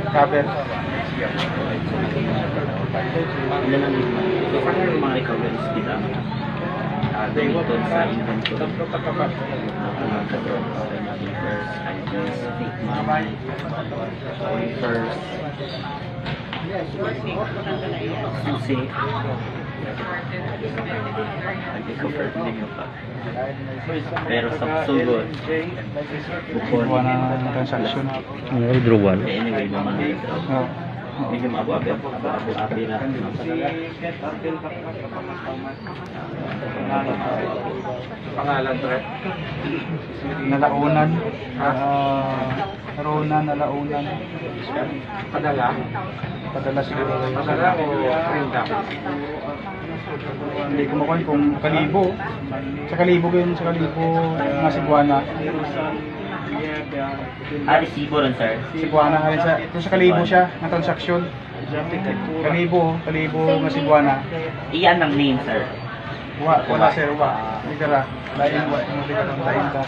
Cover. Ilan ang lima? So, paano yung mga recoveries kita? Doon sa inventory. Mga kadrones. First, IDs, first, susi. Nag-recover din yung pa. Pero sa sugod, bukod na transaction. Withdrawal. anyway, naman withdraw. Medyo maabu-abi na. Pangalan to Nalaunan. Ronan, Nalaunan. Padala? Padala siguro. Padala o printa? Hindi ko makuha kung kalibo. Sa kalibo ko yun, sa kalibo nga Cebuana. Resibo rin, sir. Cebuana nga rin sa, kung sa kalibo siya, ng transaksyon. Kalibo nga Cebuana. Iyan ang name, sir. Wala sir, hindi ka ra. Lain ka.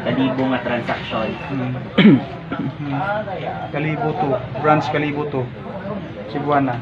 Kalibo nga transaction. Kalibo to, branch Kalibo to, Cebuana.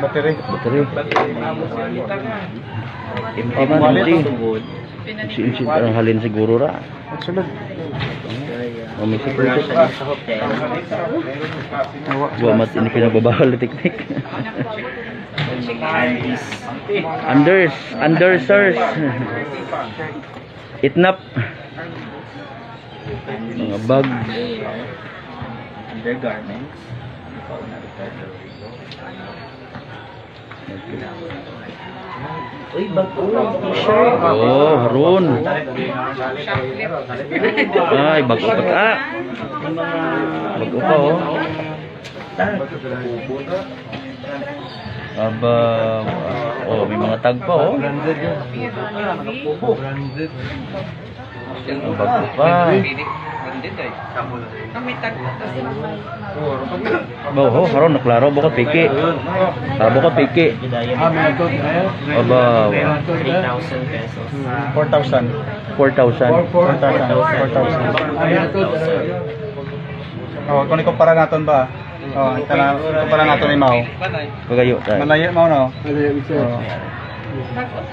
Battery. Empty man din. Insin parang halin siguro ra. Sulod. O may security. Sa hotel. Wa mat ini pinababawal na teknik. Under sirs. Itnap. Mga bag. Undergarments. Uy, bago t-shirt. Oh, haron. Ay, bago pa ka. Bago pa oh. Aba, oh, may mga tag pa oh. Oh, bago pa. Oh, haron naklaro bukod piki. Bukod piki. Aba, 3,000 pesos. 4,000. 4,000. Oh, kung ikumpara natin ba? Oh, ikumpara natin ni Mao. Pagayo tayo. Malayo Mao no.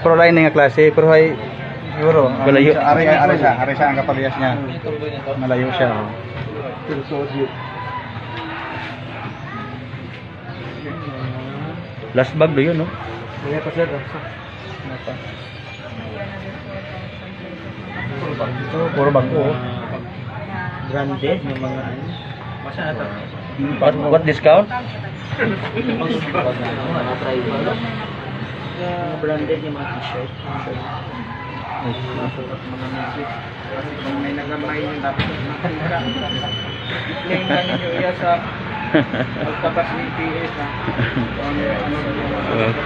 Pero lain nga klase, pero hay siguro. Malayo. Ari siya ang kapaliyas niya. Malayo siya. Last bag do yun no? Puro bago. Branded yung mga ano. What discount? Mga tribal. Mga branded yung mga t-shirt. May nagamay yung dapat makakita. Ngayon lang nyo iya sa pagtabas ni PS na.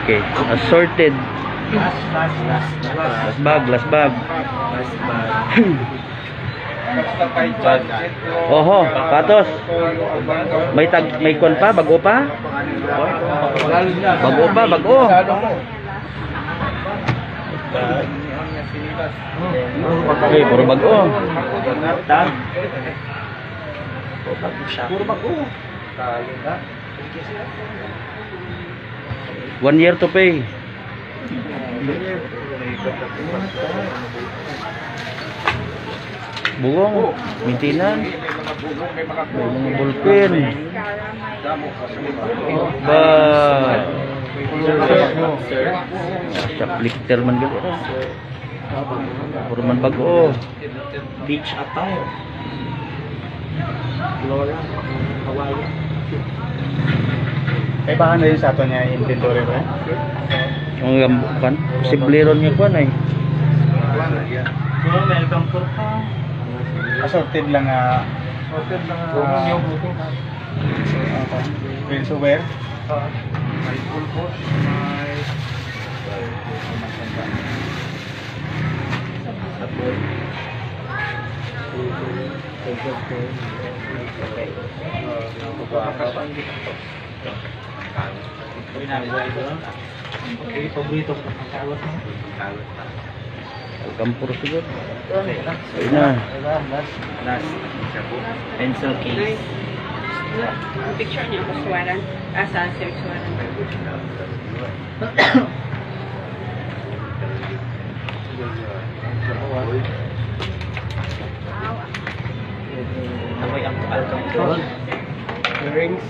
Okay. Assorted. Last bag. Oho, patos. May kon pa, bago pa? Bago. Okay, puro bago. Puro bago. 1 year to pay. Bugong, maintenance, mga bulpin. Ba, shoplifter man gano'n. Puro man bago. Beach attire. Flora, Hawaii. Kaya baka na yun sa ato niya inventory ba? Ang kan posible ron nga kuan ay. Welcome po ka. Assorted lang ransomware. May full coat, may Sabon. Okay, paborito ko ang kawat mo. Kampur siguro. Ayun na. Last, pencil case. Picture niya ako suwaran. Sa suwaran. Ako'y ang alcohol. rings.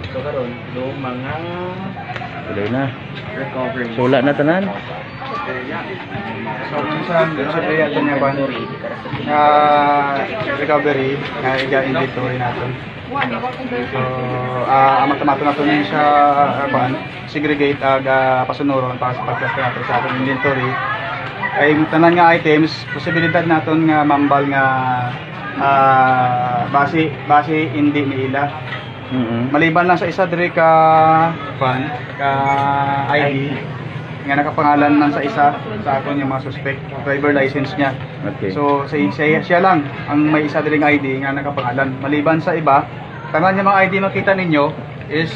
So karon, do mga Tuloy na. recovery. Sula na tanan. So, saan sa ito niya ba? Recovery, inventory natin. So, amat-amato na ito niya siya segregate pasunuron para sa pagkasta natin sa ating inventory. Ay tanan nga items, posibilidad natin nga mambal nga base hindi niila. Maliban lang sa isa dire ka ID nga nakapangalan man sa isa sa aton yung mga suspect, driver license niya. Okay. So siya lang ang may isa diring ID nga nakapangalan. Maliban sa iba, tanan yung mga ID makita ninyo is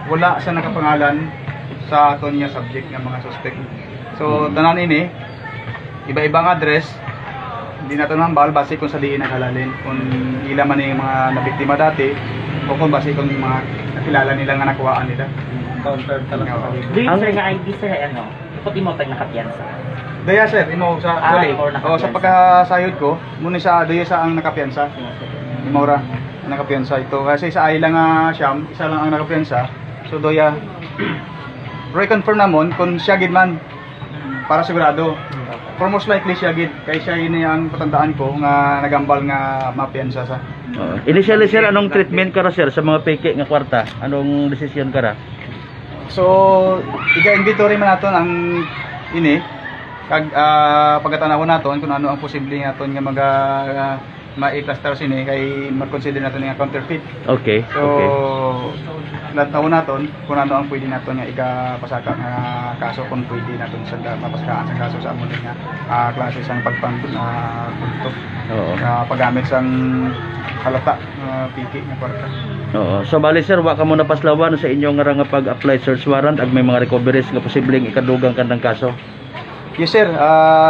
wala sa nakapangalan sa aton nga subject nga mga suspect. So tanan ini iba-ibang address, hindi natin mambal base kung sa diin nakalalin, kung ila man yung mga nabiktima dati o kung base kung mga nakilala nila nga nakuhaan nila. Counter talaga. Do you sir nga ID sir ano? Pati mo tag nakapiyansa. Daya sir, imo sa or sa pagkasayod ko, muna sa daya sa ang nakapiyansa. Imora nakapiyansa ito kasi sa ay lang siyam, isa lang ang nakapiyansa. So doya reconfirm namon kung siya gid man para sigurado. For most likely siya gid kay siya ini ang patandaan ko nga nagambal nga mapiyansa sa. Initially sir, anong treatment ka ra sir sa mga peke nga kwarta? Anong desisyon ka ra? So, iga-inventory man naton ang ini kag pagkatanaw naton kung ano ang posible naton nga ma-cluster sini kay mag-consider naton nga counterfeit. Okay. So, nataw naton kung ano ang pwede naton nga igapasaka nga kaso kung pwede naton sa mapasakaan sa kaso sa amon nga klase sang pagpangkot Oo. paggamit sang halata piki nga kwarta. Oo. So bali sir, wa ka mo napaslawan sa inyo nga nga pag-apply search warrant ag may mga recoveries nga posibleng ikadugang kandang kaso. Yes sir,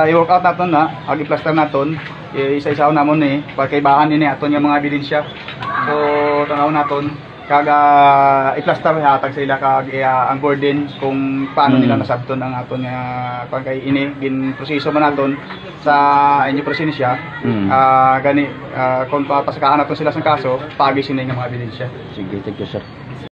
i-work out naton na, ag-i-plaster naton, isa-isa namon ni pagkaibaan ini aton nga mga ebidensya. So tanaw naton kag i-plaster hatag sa ila kag ang burden kung paano nila nasabton ang aton nga kay ini gin proseso man naton sa inyo presensya. Gani kung papasakaan naton sila sa kaso, pagi sini nga mga ebidensya. Sige, thank you sir.